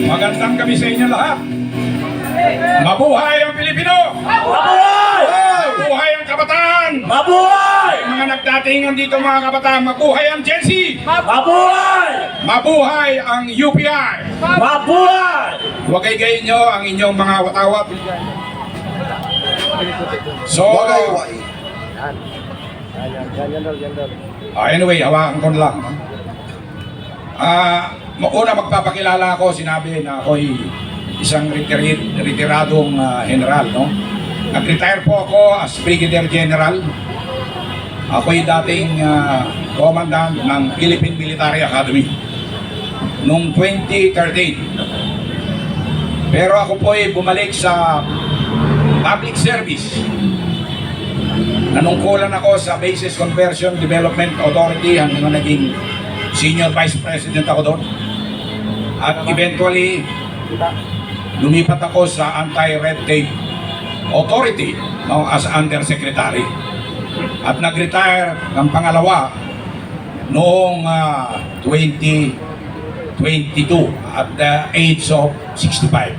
Magandang gabi sa inyo lahat. Mabuhay ang Pilipino! Mabuhay! Mabuhay ang kabataan! Mabuhay! Mga nagdatingan dito mga kabataan, mabuhay ang Gen Z! Mabuhay! Mabuhay ang UPI! Mabuhay! Wagay-gayin nyo ang inyong mga watawat. So, anyway, hawakan ko na lang. Una magpapakilala ako, sinabi na ako'y isang retiradong general, no? Nag-retire po ako as Brigadier General. Ako'y dating commandant ng Philippine Military Academy noong 2013. Pero ako po'y bumalik sa public service. Nanungkulan ako sa Bases Conversion Development Authority hanggang naging Senior Vice President ako doon. At eventually, lumipat ako sa Anti-Red Tape Authority, no, as Undersecretary. At nag-retire ng pangalawa noong 2022 at the age of 65.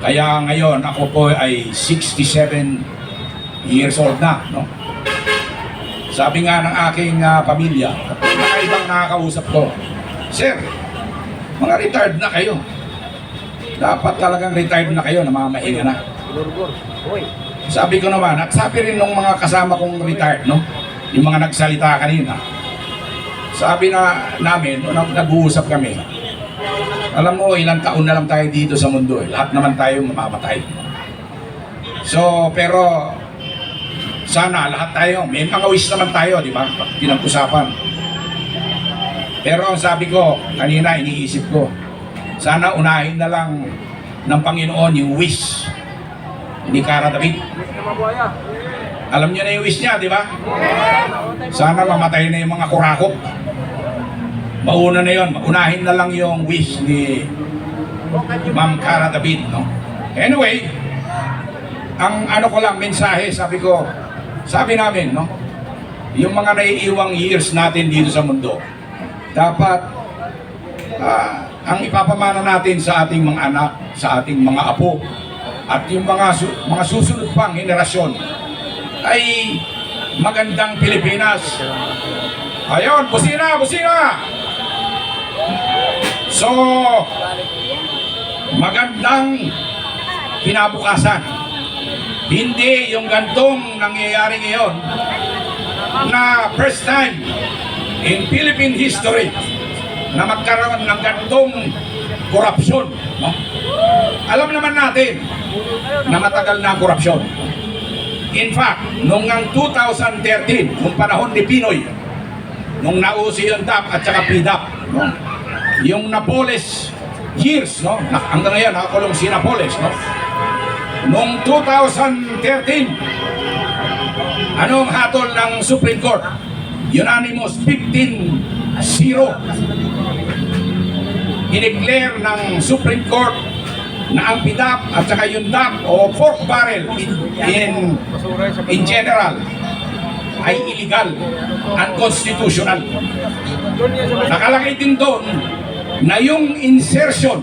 Kaya ngayon ako po ay 67 years old na, no? Sabi nga ng aking pamilya at mga ibang nakakausap ko, Sir, mga retired na kayo. Dapat talagang retired na kayo, namamahinga na. Sabi ko naman, at sabi rin ng mga kasama kong retired, no? Yung mga nagsalita kanina. Sabi na namin, nung nag-uusap kami, alam mo, ilang taon na lang tayo dito sa mundo. Lahat naman tayo mamamatay. So, pero sana lahat tayo, may mga wish naman tayo, di ba? Pinag-usapan. Pero ang sabi ko, kanina iniisip ko, sana unahin na lang ng Panginoon yung wish ni Cara David. Alam niyo na yung wish niya, di ba? Sana mamatay na yung mga kurakot. Mauna na yun, unahin na lang yung wish ni Ma'am Cara David, no? Anyway, ang ano ko lang, mensahe, sabi namin, no? Yung mga naiiwang years natin dito sa mundo, dapat ang ipapamana natin sa ating mga anak, sa ating mga apo, at yung mga susunod pang henerasyon ay magandang Pilipinas. Ayun, busina, busina! So, magandang kinabukasan. Hindi yung gantong nangyayari ngayon na first time in Philippine history na magkaroon ng gantong korupsyon, no? Alam naman natin na matagal na ang korupsyon. In fact, noong 2013, nung panahon ni Pinoy, nung nauso yung DAP at saka PDAP, no? Yung Napoles years, no? Hanggang ngayon, nakakulong si Napoles, no? Noong 2013, anong hatol ng Supreme Court? Unanimous 15-0. I-declare ng Supreme Court na ang PDAP at saka yung DAP o pork barrel in general ay illegal, unconstitutional. Nakalagay din doon na yung insertion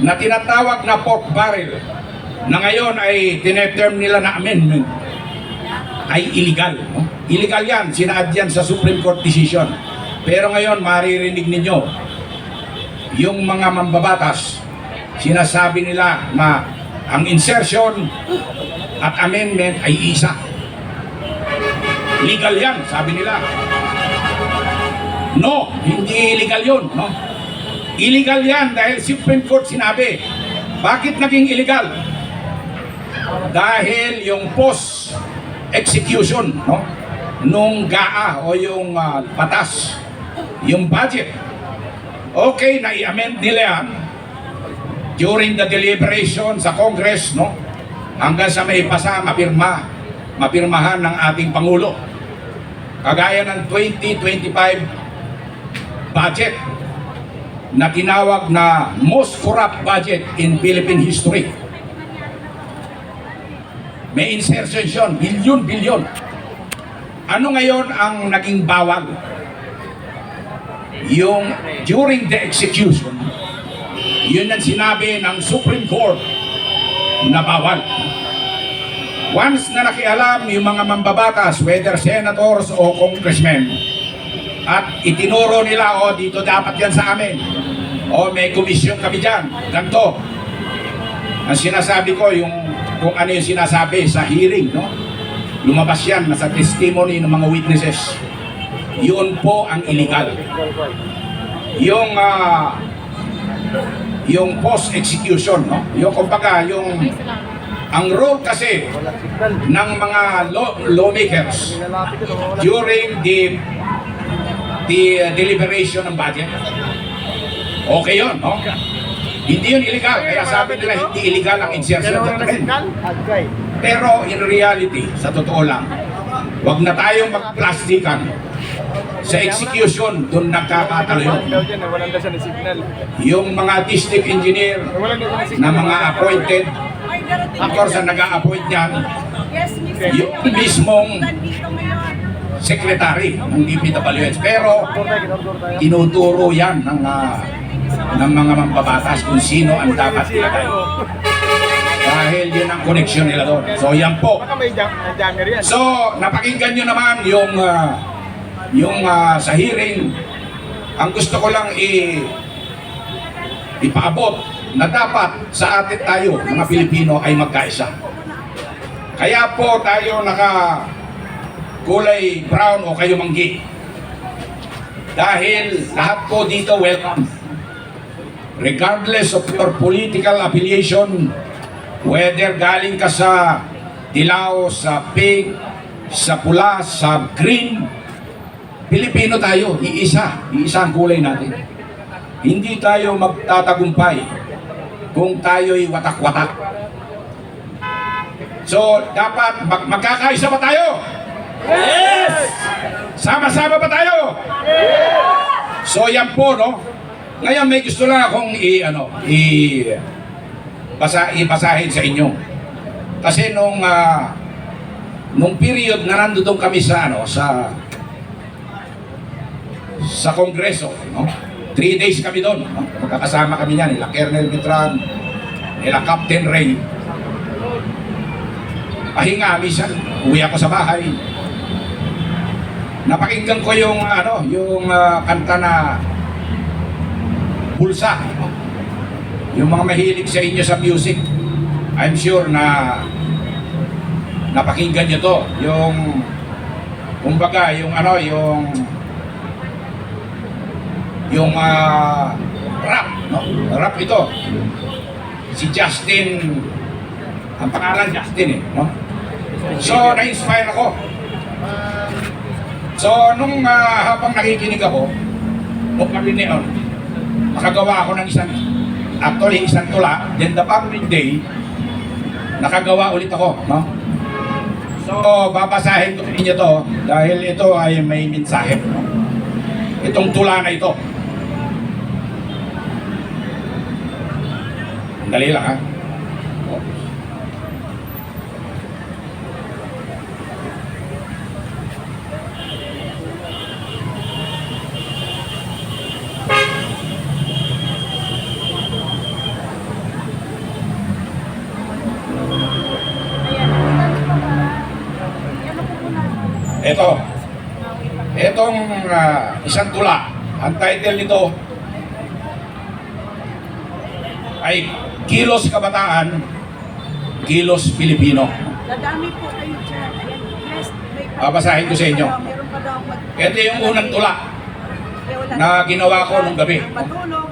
na tinatawag na pork barrel na ngayon ay tineterm nila na amendment ay illegal, no? Illegal yan, sinaad yan sa Supreme Court decision. Pero ngayon maririnig ninyo yung mga mambabatas, sinasabi nila na ang insertion at amendment ay isa. Legal yan, sabi nila. No, hindi illegal yun, no? Illegal yan dahil Supreme Court sinabi. Bakit naging illegal? Dahil yung post-execution, no, nung GAA o yung batas, yung budget, okay na i-amend nila yan during the deliberation sa Congress, no, hanggang sa may pasa, mapirmahan ng ating Pangulo. Kagaya ng 2025 budget na tinawag na most corrupt budget in Philippine history. May insertion, bilyon-bilyon. Ano ngayon ang naging bawal? yung during the execution, yun ang sinabi ng Supreme Court na bawal. Once na nakialam yung mga mambabatas, whether senators o congressmen, at itinuro nila, o dito dapat yan sa amin, o may komisyon kami dyan, ganito. Ang sinasabi ko, yung kung ano yung sinasabi sa hearing, no? Lumabas yan sa testimony ng mga witnesses. Yun po ang illegal. Yung post-execution, no? Yung kumbaga, ang role kasi ng mga lawmakers during the deliberation ng budget, okay yun, no? Hindi yun illegal, kaya sabi nila hindi illegal ang insertion of document. Pero in reality, sa totoo lang, wag na tayong magplastikan. Sa execution, doon nagkakatalo yun. Yung mga district engineer na mga appointed, of course, ang nag-a-appoint niyan, yung mismong secretary ng DPWH. Pero tinuturo yan ng mga mambabatas kung sino ang dapat ilagay. Dahil yun ang connection nila doon. So yan po. So napakinggan nyo naman yung sa hearing. Ang gusto ko lang ipaabot na dapat sa atin tayo, mga Pilipino, ay magkaisa. Kaya po tayo naka kulay brown o kayo manggi. Dahil lahat po dito welcome. Regardless of your political affiliation, whether galing ka sa dilaw, sa pink, sa pula, sa green, Pilipino tayo, iisa ang kulay natin. Hindi tayo magtatagumpay kung tayo'y watak-watak. So, dapat magkakaisa ba tayo? Yes! Sama-sama ba tayo? Yes! So, yan po, no? Ngayon, may gusto lang akong ibasahin sa inyo. Kasi nung period na nandoon kami sa Kongreso, no? 3 days kami doon, no? Magkakasama kami niyan, nila Colonel Bitran, nila Captain Ray. Pahinga, minsan, uwi ako sa bahay. Napakinggan ko yung kanta na Bulsa. Yung mga mahilig sa inyo sa music, I'm sure na napakinggan nyo to. Yung kumbaga, rap, no? Rap ito. Si Justin, ang pangalan Justin, no? So, na-inspire ako. So, nung habang nakikinig ako, nakagawa ako ng isang tula, then the following day, nakagawa ulit ako, no? So, babasahin ko ninyo to, dahil ito ay may mensahe, no? Itong tula na ito. Dali lang, ha? Itong isang tula, ang title nito ay Kilos Kabataan, Kilos Pilipino. Dadami po kayo dyan. Ayan, yes, Babasahin ko sa inyo. Meron pa daw Ito yung unang tula na ginawa ko nung gabi, matulog.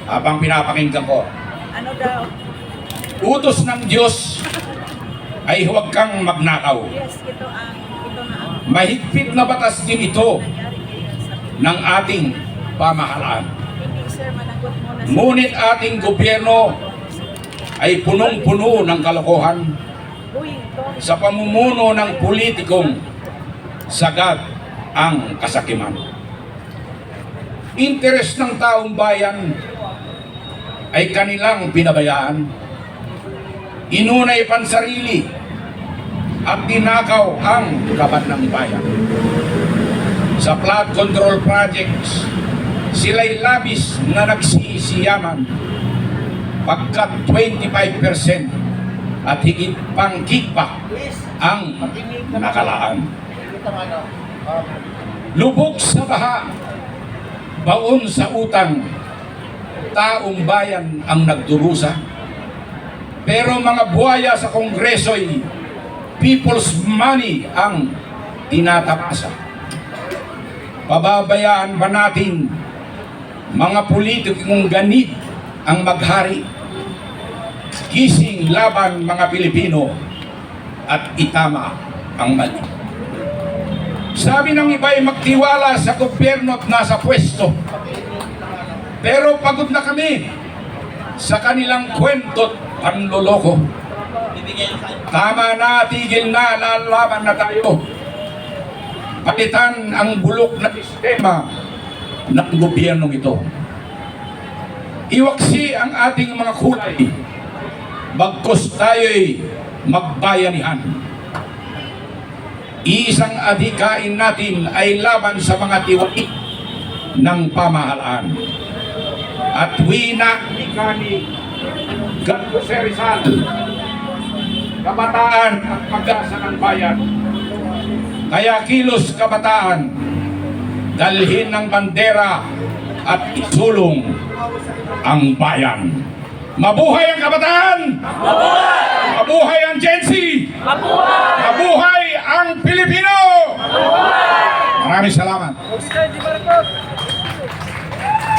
habang pinapakinggan ko. Ano daw? Utos ng Diyos ay huwag kang magnakaw. Yes, ito na ang Mahigpit na batas din ito nangyari ngayon sa ng ating pamahalaan. hindi, sir, managot muna. Ngunit ating gobyerno ay punong-puno ng kalokohan sa pamumuno ng politikong sagad ang kasakiman. Interes ng taong bayan ay kanilang pinabayaan. Inunay pansarili at tinakaw ang kaban ng bayan. Sa flood control projects, sila'y labis na nagsisiyaman pagkat 25% at higit pang kickback ang nakalaan. Lubog sa baha, baon sa utang, taong bayan ang nagdurusa. Pero mga buhaya sa Kongreso'y people's money ang tinatamasa. Pababayaan ba natin mga politikong ganid ang maghari? Gising laban mga Pilipino at itama ang mali. Sabi ng iba ay magtiwala sa gobyerno at nasa pwesto. Pero pagod na kami sa kanilang kwento't panloloko. Tama na, tigil na, lalaban na tayo. Palitan ang bulok na sistema ng gobyernong ito. Iwaksi ang ating mga kulay, bagkus tayo'y magbayanihan. Iisang adhikain natin ay laban sa mga tiwali ng pamahalaan. At wina ni Gan Jose Rizal, kabataan ang pag-asa ng bayan. Kaya kilos kabataan, dalhin ng bandera at isulong ang bayan. Mabuhay ang kabataan! Mabuhay! Mabuhay ang Gen Z! Mabuhay! Mabuhay ang Pilipino! Mabuhay! Maraming salamat. Oscar Di Marcos!